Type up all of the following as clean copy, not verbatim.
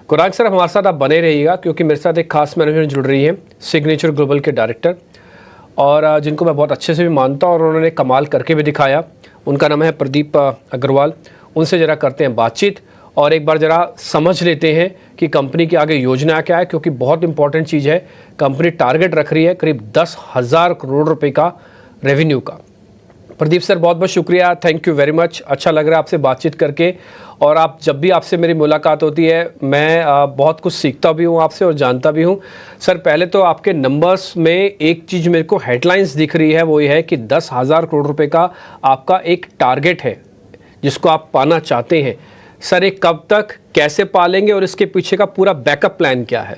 Quran sir हमारे साथ आप बने रहिएगा, क्योंकि मेरे साथ एक खास मैनेजर जुड़ रही हैं, सिग्नेचर ग्लोबल के डायरेक्टर, और जिनको मैं बहुत अच्छे से भी मानता हूँ और उन्होंने कमाल करके भी दिखाया। उनका नाम है प्रदीप अग्रवाल। उनसे ज़रा करते हैं बातचीत और एक बार ज़रा समझ लेते हैं कि कंपनी की आगे योजना क्या है, क्योंकि बहुत इंपॉर्टेंट चीज़ है। कंपनी टारगेट रख रही है करीब 10,000 करोड़ रुपए का रेवेन्यू का। प्रदीप सर बहुत बहुत शुक्रिया, थैंक यू वेरी मच। अच्छा लग रहा है आपसे बातचीत करके, और आप जब भी आपसे मेरी मुलाकात होती है मैं बहुत कुछ सीखता भी हूँ आपसे और जानता भी हूँ। सर पहले तो आपके नंबर्स में एक चीज़ मेरे को हेडलाइंस दिख रही है, वो ये है कि 10,000 करोड़ रुपए का आपका एक टारगेट है जिसको आप पाना चाहते हैं। सर ये कब तक, कैसे पालेंगे और इसके पीछे का पूरा बैकअप प्लान क्या है?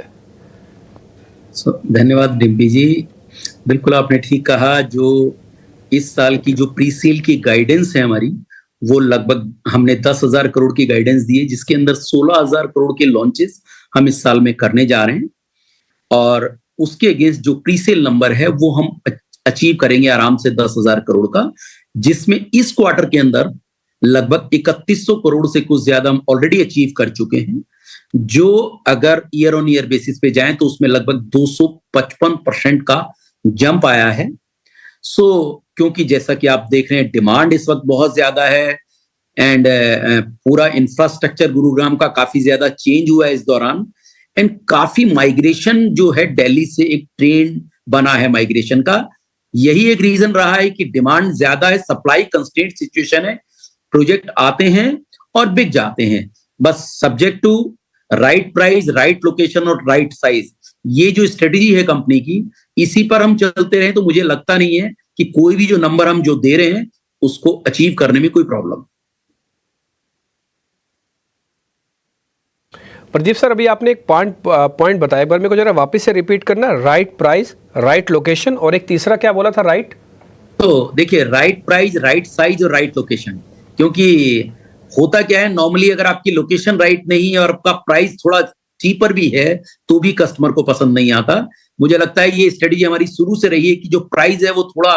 धन्यवाद डिम्पी जी, बिल्कुल आपने ठीक कहा। जो इस साल की जो प्री सेल की गाइडेंस है हमारी, वो लगभग हमने 10,000 करोड़ की गाइडेंस दी है, जिसके अंदर 16,000 करोड़ के लॉन्चेस हम इस साल में करने जा रहे हैं। और उसके अगेंस्ट जो प्री सेल नंबर है वो हम अचीव करेंगे आराम से 10,000 करोड़ का, जिसमें इस क्वार्टर के अंदर लगभग 3100 करोड़ से कुछ ज्यादा हम ऑलरेडी अचीव कर चुके हैं। जो अगर ईयर ऑन ईयर बेसिस पे जाएं तो उसमें लगभग 255% का जंप आया है। क्योंकि जैसा कि आप देख रहे हैं डिमांड इस वक्त बहुत ज्यादा है, एंड पूरा इंफ्रास्ट्रक्चर गुरुग्राम का काफी ज्यादा चेंज हुआ है इस दौरान, एंड काफी माइग्रेशन जो है दिल्ली से एक ट्रेंड बना है माइग्रेशन का। यही एक रीजन रहा है कि डिमांड ज्यादा है, सप्लाई कंस्ट्रेंट सिचुएशन है, प्रोजेक्ट आते हैं और बिक जाते हैं, बस subject to right price, right location और राइट साइज। ये जो स्ट्रेटेजी है कंपनी की, इसी पर हम चलते रहे तो मुझे लगता नहीं है कि कोई भी जो नंबर हम जो दे रहे हैं उसको अचीव करने में कोई प्रॉब्लम। प्रदीप सर अभी आपने एक पॉइंट बताया, एक बार मेरे को जरा वापस से रिपीट करना। राइट प्राइस, राइट लोकेशन, और एक तीसरा क्या बोला था? राइट, तो देखिए राइट प्राइस, राइट साइज और राइट लोकेशन। क्योंकि होता क्या है, नॉर्मली अगर आपकी लोकेशन राइट नहीं है और आपका प्राइस थोड़ा चीपर भी है तो भी कस्टमर को पसंद नहीं आता। मुझे लगता है ये स्ट्रेटेजी हमारी शुरू से रही है कि जो प्राइस है वो थोड़ा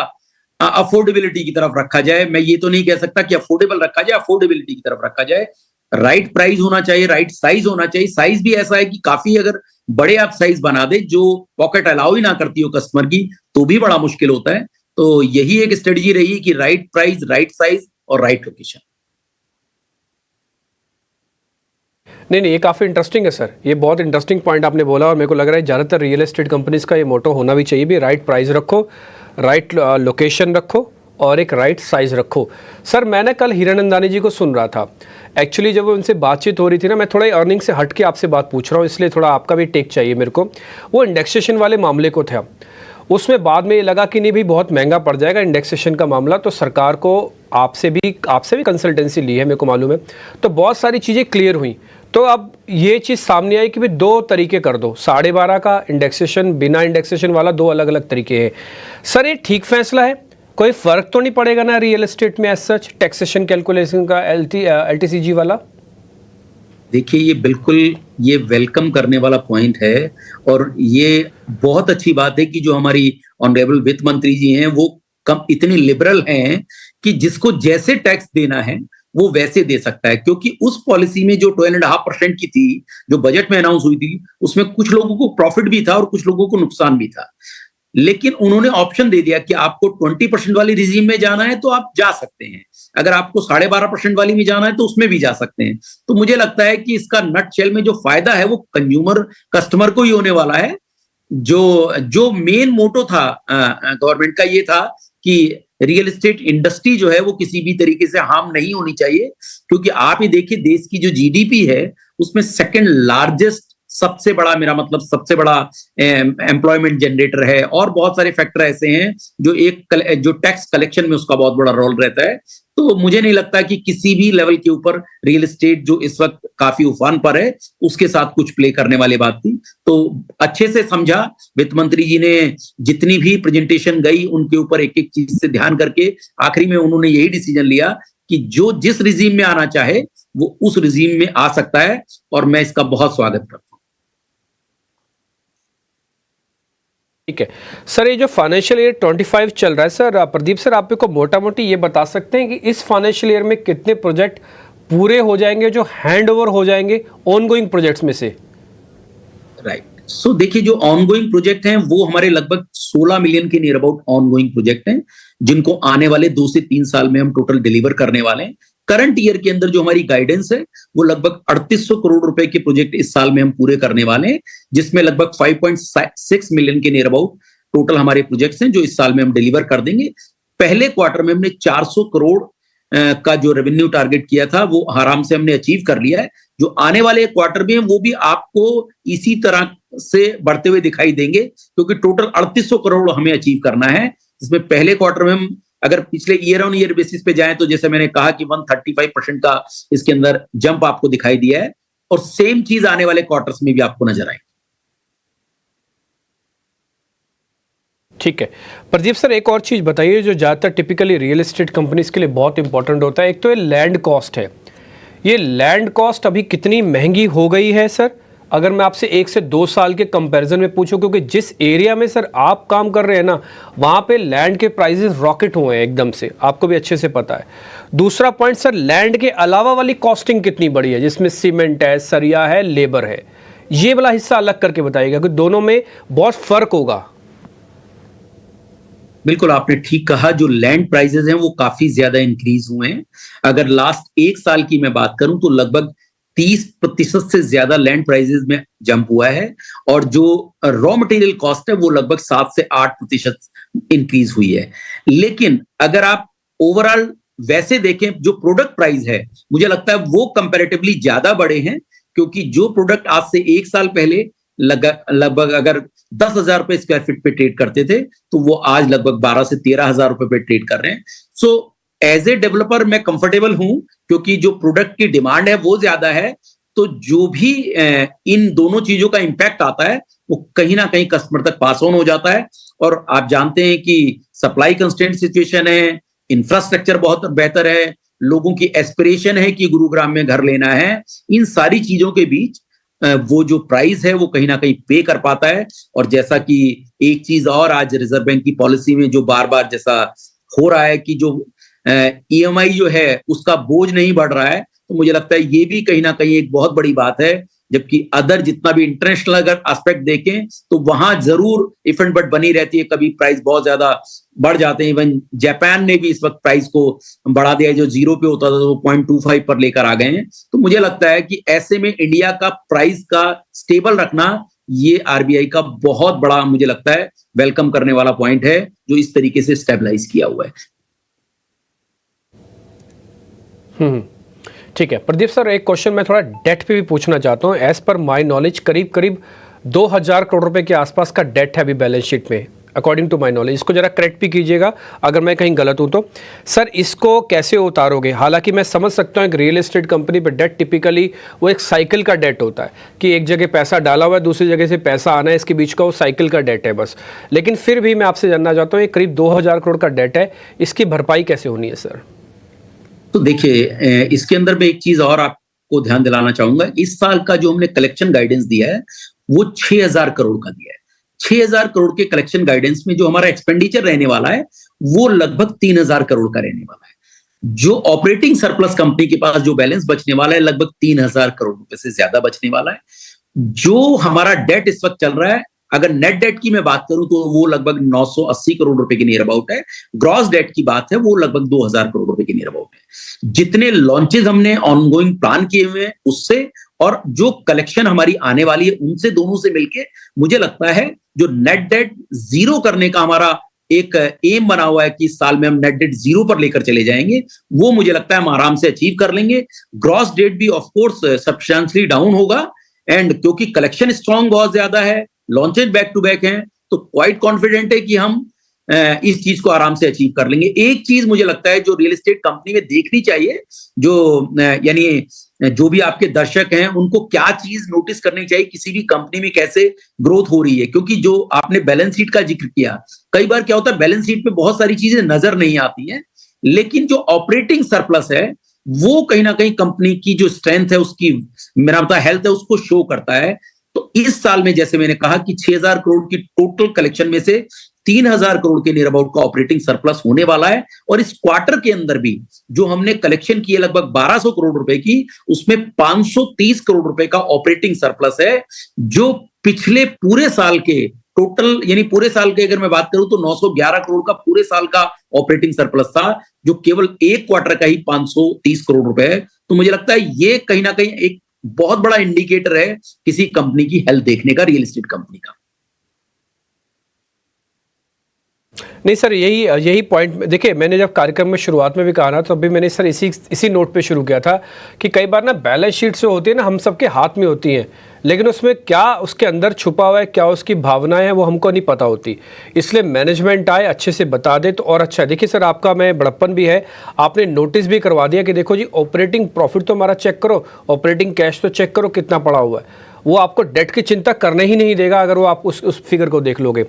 अफोर्डेबिलिटी की तरफ रखा जाए। मैं ये तो नहीं कह सकता कि अफोर्डेबल रखा जाए, अफोर्डेबिलिटी की तरफ रखा जाए। राइट प्राइस होना चाहिए, राइट साइज होना चाहिए। साइज भी ऐसा है कि काफी अगर बड़े आप साइज बना दे जो पॉकेट अलाउ ही ना करती हो कस्टमर की, तो भी बड़ा मुश्किल होता है। तो यही एक स्ट्रेटेजी रही है कि राइट प्राइस, राइट साइज और राइट लोकेशन। नहीं, ये काफ़ी इंटरेस्टिंग है सर, ये बहुत इंटरेस्टिंग पॉइंट आपने बोला, और मेरे को लग रहा है ज़्यादातर रियल एस्टेट कंपनीज का ये मोटो होना भी चाहिए भी। राइट प्राइस रखो, राइट लोकेशन रखो और एक राइट साइज़ रखो। सर मैंने कल हीरानंदानी जी को सुन रहा था, एक्चुअली जब उनसे बातचीत हो रही थी ना, मैं थोड़ा अर्निंग से हट के आपसे बात पूछ रहा हूँ, इसलिए थोड़ा आपका भी टेक चाहिए मेरे को। वो इंडेक्सेशन वाले मामले को था, उसमें बाद में ये लगा कि नहीं भाई बहुत महंगा पड़ जाएगा इंडेक्सेशन का मामला, तो सरकार को आपसे भी कंसल्टेंसी ली है, मेरे को मालूम है, तो बहुत सारी चीज़ें क्लियर हुई। तो अब ये चीज़ सामने आई कि भाई दो तरीके कर दो, 12.5 का इंडेक्सेशन, बिना इंडेक्सेशन वाला, दो अलग अलग तरीके हैं। सर ये ठीक फैसला है? कोई फ़र्क तो नहीं पड़ेगा ना रियल एस्टेट में एज सच, टैक्सेशन कैलकुलेशन का, LTCG वाला? देखिए ये बिल्कुल ये वेलकम करने वाला पॉइंट है, और ये बहुत अच्छी बात है कि जो हमारी ऑनरेबल वित्त मंत्री जी हैं वो कम इतने लिबरल हैं कि जिसको जैसे टैक्स देना है वो वैसे दे सकता है। क्योंकि उस पॉलिसी में जो 12.5% की थी, जो बजट में अनाउंस हुई थी, उसमें कुछ लोगों को प्रॉफिट भी था और कुछ लोगों को नुकसान भी था। लेकिन उन्होंने ऑप्शन दे दिया कि आपको 20% वाली रिजीम में जाना है तो आप जा सकते हैं, अगर आपको 12.5% वाली में जाना है तो उसमें भी जा सकते हैं। तो मुझे लगता है कि इसका नटशेल में जो फायदा है वो कंज्यूमर, कस्टमर को ही होने वाला है। जो मेन मोटो था गवर्नमेंट का, ये था कि रियल एस्टेट इंडस्ट्री जो है वो किसी भी तरीके से हार्म नहीं होनी चाहिए। क्योंकि आप ये देखिए देश की जो जीडीपी है उसमें सेकंड लार्जेस्ट, सबसे बड़ा, मेरा मतलब सबसे बड़ा एम्प्लॉयमेंट जनरेटर है, और बहुत सारे फैक्टर ऐसे हैं जो टैक्स कलेक्शन में उसका बहुत बड़ा रोल रहता है। तो मुझे नहीं लगता कि किसी भी लेवल के ऊपर रियल एस्टेट जो इस वक्त काफी उफान पर है उसके साथ कुछ प्ले करने वाली बात थी। तो अच्छे से समझा वित्त मंत्री जी ने, जितनी भी प्रेजेंटेशन गई उनके ऊपर एक एक चीज से ध्यान करके आखिरी में उन्होंने यही डिसीजन लिया कि जो जिस रिजीम में आना चाहे वो उस रिजीम में आ सकता है, और मैं इसका बहुत स्वागत करता हूं। ठीक है सर, ये जो फाइनेंशियल ईयर 25 चल रहा है सर, प्रदीप सर आप को मोटा मोटी ये बता सकते हैं कि इस फाइनेंशियल ईयर में कितने प्रोजेक्ट पूरे हो जाएंगे, जो हैंड ओवर हो जाएंगे ऑनगोइंग प्रोजेक्ट्स में से? राइट। सो देखिए, जो ऑनगोइंग प्रोजेक्ट हैं वो हमारे लगभग 16 मिलियन के नियर अबाउट ऑनगोइंग प्रोजेक्ट हैं, जिनको आने वाले 2 से 3 साल में हम टोटल डिलीवर करने वाले हैं। करंट ईयर के अंदर जो हमारी गाइडेंस है वो लगभग 3800 करोड़ रुपए के प्रोजेक्ट इस साल में हम पूरे करने वाले हैं, जिसमें लगभग 5.6 मिलियन के नियर अबाउट टोटल हमारे प्रोजेक्ट्स हैं जो इस साल में हम डिलीवर कर देंगे। पहले क्वार्टर में हमने 400 करोड़ का जो रेवेन्यू टारगेट किया था वो आराम से हमने अचीव कर लिया है। जो आने वाले क्वार्टर में वो भी आपको इसी तरह से बढ़ते हुए दिखाई देंगे, क्योंकि टोटल 3800 करोड़ हमें अचीव करना है, जिसमें पहले क्वार्टर में हम अगर पिछले ईयर ऑन ईयर बेसिस पे जाएं तो जैसे मैंने कहा कि 135% का इसके अंदर जंप आपको दिखाई दिया है, और सेम चीज आने वाले क्वार्टर्स में भी आपको नजर आएगी। ठीक है प्रदीप सर, एक और चीज़ बताइए जो ज़्यादातर टिपिकली रियल एस्टेट कंपनीज के लिए बहुत इंपॉर्टेंट होता है। एक तो ये लैंड कॉस्ट है, ये लैंड कॉस्ट अभी कितनी महंगी हो गई है सर, अगर मैं आपसे 1 से 2 साल के कंपैरिजन में पूछूं, क्योंकि जिस एरिया में सर आप काम कर रहे हैं ना, वहाँ पे लैंड के प्राइसेस रॉकेट हुए हैं एकदम से, आपको भी अच्छे से पता है। दूसरा पॉइंट सर, लैंड के अलावा वाली कॉस्टिंग कितनी बड़ी है, जिसमें सीमेंट है, सरिया है, लेबर है, ये वाला हिस्सा अलग करके बताइएगा कि दोनों में बहुत फर्क होगा। बिल्कुल आपने ठीक कहा, जो लैंड प्राइसेस हैं वो काफी ज्यादा इंक्रीज हुए हैं। अगर लास्ट 1 साल की मैं बात करूं तो लगभग 30% से ज्यादा लैंड प्राइसेस में जंप हुआ है, और जो रॉ मटेरियल कॉस्ट है वो लगभग 7 से 8% इंक्रीज हुई है। लेकिन अगर आप ओवरऑल वैसे देखें, जो प्रोडक्ट प्राइस है मुझे लगता है वो कंपैरेटिवली ज्यादा बड़े हैं, क्योंकि जो प्रोडक्ट आज से 1 साल पहले लगभग अगर 10,000 रुपए स्क्वायर फीट पे ट्रेड करते थे तो वो आज लगभग 12 से 13,000 रुपए पे ट्रेड कर रहे हैं। सो एज ए डेवलपर मैं कंफर्टेबल हूं, क्योंकि जो प्रोडक्ट की डिमांड है वो ज्यादा है, तो जो भी इन दोनों चीजों का इंपैक्ट आता है वो कहीं ना कहीं कस्टमर तक पास ऑन हो जाता है। और आप जानते हैं कि सप्लाई कंस्ट्रेंट सिचुएशन है, इंफ्रास्ट्रक्चर बहुत बेहतर है, लोगों की एस्पिरेशन है कि गुरुग्राम में घर लेना है, इन सारी चीजों के बीच वो जो प्राइस है वो कहीं ना कहीं पे कर पाता है। और जैसा कि एक चीज और आज रिजर्व बैंक की पॉलिसी में जो बार बार जैसा हो रहा है कि जो ईएमआई जो है उसका बोझ नहीं बढ़ रहा है, तो मुझे लगता है ये भी कहीं ना कहीं एक बहुत बड़ी बात है। जबकि अदर जितना भी इंटरनेशनल अगर एस्पेक्ट देखें तो वहां जरूर इफ एंड बट बनी रहती है, कभी प्राइस बहुत ज्यादा बढ़ जाते हैं। इवन जापान ने भी इस वक्त प्राइस को बढ़ा दिया है, जो 0 पे होता था तो 0.25 पर लेकर आ गए हैं। तो मुझे लगता है कि ऐसे में इंडिया का प्राइस का स्टेबल रखना ये आरबीआई का बहुत बड़ा मुझे लगता है वेलकम करने वाला पॉइंट है, जो इस तरीके से स्टेबलाइज किया हुआ है। ठीक है प्रदीप सर, एक क्वेश्चन मैं थोड़ा डेट पे भी पूछना चाहता हूँ। एज पर माय नॉलेज करीब 2000 करोड़ रुपए के आसपास का डेट है अभी बैलेंस शीट में, अकॉर्डिंग टू माय नॉलेज। इसको जरा करेक्ट भी कीजिएगा अगर मैं कहीं गलत हूँ तो। सर इसको कैसे उतारोगे? हालांकि मैं समझ सकता हूँ एक रियल एस्टेट कंपनी पे डेट टिपिकली वो एक साइकिल का डेट होता है कि एक जगह पैसा डाला हुआ है, दूसरी जगह से पैसा आना है, इसके बीच का वो साइकिल का डेट है बस। लेकिन फिर भी मैं आपसे जानना चाहता हूँ, ये करीब 2000 करोड़ का डेट है, इसकी भरपाई कैसे होनी है सर? तो देखिए, इसके अंदर मैं एक चीज और आपको ध्यान दिलाना चाहूंगा। इस साल का जो हमने कलेक्शन गाइडेंस दिया है वो 6000 करोड़ का दिया है। 6000 करोड़ के कलेक्शन गाइडेंस में जो हमारा एक्सपेंडिचर रहने वाला है वो लगभग 3000 करोड़ का रहने वाला है। जो ऑपरेटिंग सरप्लस कंपनी के पास जो बैलेंस बचने वाला है लगभग 3000 करोड़ रुपए से ज्यादा बचने वाला है। जो हमारा डेट इस वक्त चल रहा है, अगर नेट डेट की मैं बात करूं तो वो लगभग 980 करोड़ रुपए के नियर अबाउट है। ग्रॉस डेट की बात है वो लगभग 2000 करोड़ रुपए के नियर अबाउट है। जितने लॉन्चेस हमने ऑनगोइंग प्लान किए हुए हैं उससे और जो कलेक्शन हमारी आने वाली है उनसे, दोनों से मिलके मुझे लगता है जो नेट डेट जीरो करने का हमारा एक एम बना हुआ है कि इस साल में हम नेट डेट जीरो पर लेकर चले जाएंगे, वो मुझे लगता है हम आराम से अचीव कर लेंगे। ग्रॉस डेट भी ऑफकोर्स सब्सटेंशियली डाउन होगा, एंड क्योंकि कलेक्शन स्ट्रॉन्ग बहुत ज्यादा है, लॉन्चेज बैक टू बैक हैं, तो क्वाइट कॉन्फिडेंट है कि हम इस चीज को आराम से अचीव कर लेंगे। एक चीज मुझे लगता है जो रियल एस्टेट कंपनी में देखनी चाहिए, जो यानी जो भी आपके दर्शक हैं उनको क्या चीज नोटिस करनी चाहिए किसी भी कंपनी में कैसे ग्रोथ हो रही है। क्योंकि जो आपने बैलेंस शीट का जिक्र किया, कई बार क्या होता है बैलेंस शीट पे बहुत सारी चीजें नजर नहीं आती हैं, लेकिन जो ऑपरेटिंग सरप्लस है वो कहीं ना कहीं कंपनी की जो स्ट्रेंथ है, उसकी मेरा मतलब हेल्थ है, उसको शो करता है। तो इस साल में जैसे मैंने कहा कि 6000 करोड़ की टोटल कलेक्शन में से 3,000 करोड़ के नियर अबाउट का ऑपरेटिंग सरप्लस होने वाला है। और इस क्वार्टर के अंदर भी जो हमने कलेक्शन किए लगभग 1200 करोड़ रुपए की, उसमें 530 करोड़ रुपए का ऑपरेटिंग सरप्लस है, जो पिछले पूरे साल के टोटल, यानी पूरे साल के अगर मैं बात करूं तो 911 करोड़ का पूरे साल का ऑपरेटिंग सरप्लस था, जो केवल एक क्वार्टर का ही 530 करोड़ रुपए है। तो मुझे लगता है ये कहीं ना कहीं एक बहुत बड़ा इंडिकेटर है किसी कंपनी की हेल्थ देखने का, रियल एस्टेट कंपनी का। नहीं सर, यही पॉइंट देखिए, मैंने जब कार्यक्रम में शुरुआत में भी कहा ना, तो अभी मैंने सर इसी नोट पे शुरू किया था कि कई बार ना बैलेंस शीट से होती है ना, हम सबके हाथ में होती हैं, लेकिन उसमें क्या उसके अंदर छुपा हुआ है, क्या उसकी भावनाएं हैं, वो हमको नहीं पता होती। इसलिए मैनेजमेंट आए, अच्छे से बता दे तो और अच्छा है। देखिए सर, आपका मैं बड़प्पन भी है, आपने नोटिस भी करवा दिया कि देखो जी, ऑपरेटिंग प्रॉफिट तो हमारा चेक करो, ऑपरेटिंग कैश तो चेक करो कितना पड़ा हुआ है। वो आपको डेट की चिंता करने ही नहीं देगा अगर वो आप उस फिगर को देख लोगे।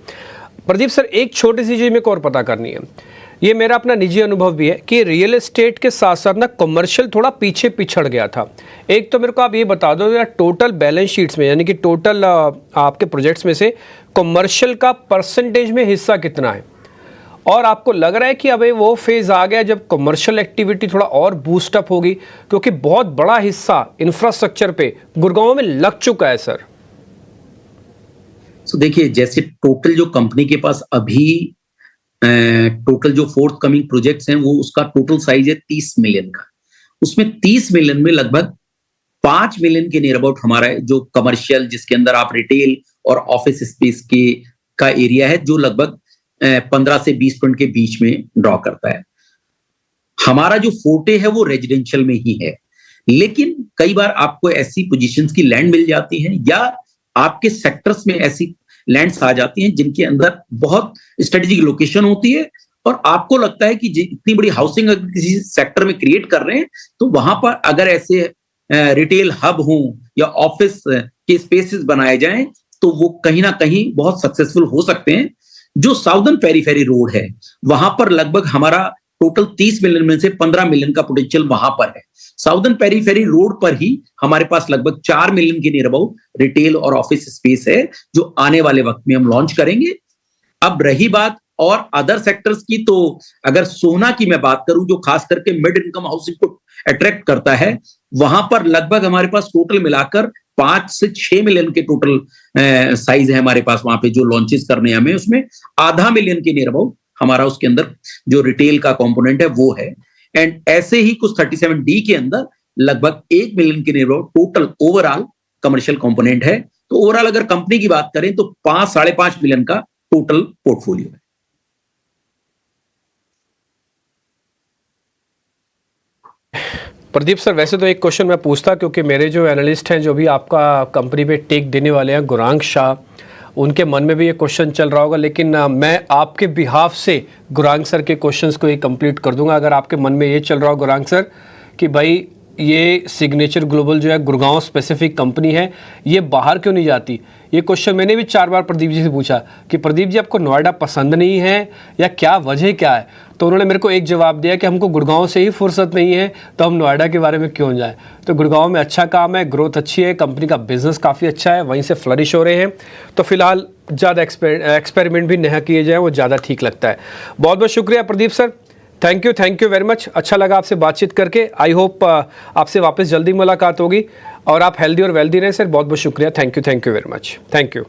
प्रदीप सर, एक छोटी सी चीज़ मेरे को और पता करनी है, ये मेरा अपना निजी अनुभव भी है कि रियल एस्टेट के साथ साथ ना कमर्शियल थोड़ा पीछे पिछड़ गया था। एक तो मेरे को आप ये बता दो यार, टोटल बैलेंस शीट्स में, यानी कि टोटल आपके प्रोजेक्ट्स में से कमर्शियल का परसेंटेज में हिस्सा कितना है, और आपको लग रहा है कि अब वो फेज आ गया जब कमर्शियल एक्टिविटी थोड़ा और बूस्ट अप होगी, क्योंकि बहुत बड़ा हिस्सा इंफ्रास्ट्रक्चर पे गुड़गांव में लग चुका है सर। तो देखिए, जैसे टोटल जो कंपनी के पास अभी टोटल जो फोर्थ कमिंग प्रोजेक्ट्स हैं, वो उसका टोटल साइज है 30 मिलियन का। उसमें 30 मिलियन में लगभग 5 मिलियन के नियर अबाउट हमारा जो कमर्शियल, जिसके अंदर आप रिटेल और ऑफिस स्पेस के का एरिया है, जो लगभग 15 से 20% के बीच में ड्रॉ करता है। हमारा जो फोर्टे है वो रेजिडेंशियल में ही है, लेकिन कई बार आपको ऐसी पोजीशंस की लैंड मिल जाती है, या आपके सेक्टर्स में ऐसी लैंड्स आ जाती हैं जिनके अंदर बहुत स्ट्रेटेजिक लोकेशन होती है, और आपको लगता है कि इतनी बड़ी हाउसिंग अगर किसी सेक्टर में क्रिएट कर रहे हैं, तो वहां पर अगर ऐसे रिटेल हब हों या ऑफिस के स्पेसेस बनाए जाएं, तो वो कहीं ना कहीं बहुत सक्सेसफुल हो सकते हैं। जो साउदर्न पेरीफेरी रोड है, वहां पर लगभग हमारा टोटल 30 मिलियन में से 15 मिलियन का पोटेंशियल वहां पर है। साउदर्न पेरीफेरी रोड पर ही हमारे पास लगभग 4 मिलियन के नियर अबाउट रिटेल और ऑफिस स्पेस है, जो आने वाले वक्त में हम लॉन्च करेंगे। अब रही बात और अदर सेक्टर्स की, तो अगर सोना की मैं बात करूं, जो खास करके मिड इनकम हाउसिंग को अट्रैक्ट करता है, वहां पर लगभग हमारे पास टोटल मिलाकर 5 से 6 मिलियन के टोटल साइज है हमारे पास। वहां पे जो लॉन्चेस करने हैं हमें, उसमें आधा मिलियन के नियर अबाउट हमारा उसके अंदर जो रिटेल का कंपोनेंट है वो है। एंड ऐसे ही कुछ 37D के अंदर लगभग 1 मिलियन के near about total overall commercial component है। तो ओवरऑल अगर कंपनी की बात करें तो 5-5.5 मिलियन का टोटल पोर्टफोलियो है। प्रदीप सर, वैसे तो एक क्वेश्चन मैं पूछता, क्योंकि मेरे जो एनालिस्ट हैं, जो भी आपका कंपनी पे टेक देने वाले हैं, गुरांग शाह, उनके मन में भी ये क्वेश्चन चल रहा होगा, लेकिन मैं आपके बिहाफ से गुरांग सर के क्वेश्चंस को ही कंप्लीट कर दूंगा। अगर आपके मन में ये चल रहा हो गुरांग सर कि भाई ये सिग्नेचर ग्लोबल जो है गुड़गांव स्पेसिफिक कंपनी है, ये बाहर क्यों नहीं जाती, ये क्वेश्चन मैंने भी 4 बार प्रदीप जी से पूछा कि प्रदीप जी आपको नोएडा पसंद नहीं है या क्या वजह क्या है, तो उन्होंने मेरे को एक जवाब दिया कि हमको गुड़गांव से ही फुर्सत नहीं है, तो हम नोएडा के बारे में क्यों जाएं। तो गुड़गांव में अच्छा काम है, ग्रोथ अच्छी है, कंपनी का बिजनेस काफ़ी अच्छा है, वहीं से फ्लरिश हो रहे हैं, तो फिलहाल ज़्यादा एक्सपेरिमेंट भी नहीं किए जाएँ, वो ज़्यादा ठीक लगता है। बहुत बहुत शुक्रिया Pradeep sir, thank you very much. अच्छा लगा आपसे बातचीत करके। आई होप आपसे वापस जल्दी मुलाकात होगी और आप हेल्दी और वेल्दी रहें सर। बहुत बहुत शुक्रिया, thank you very much, thank you.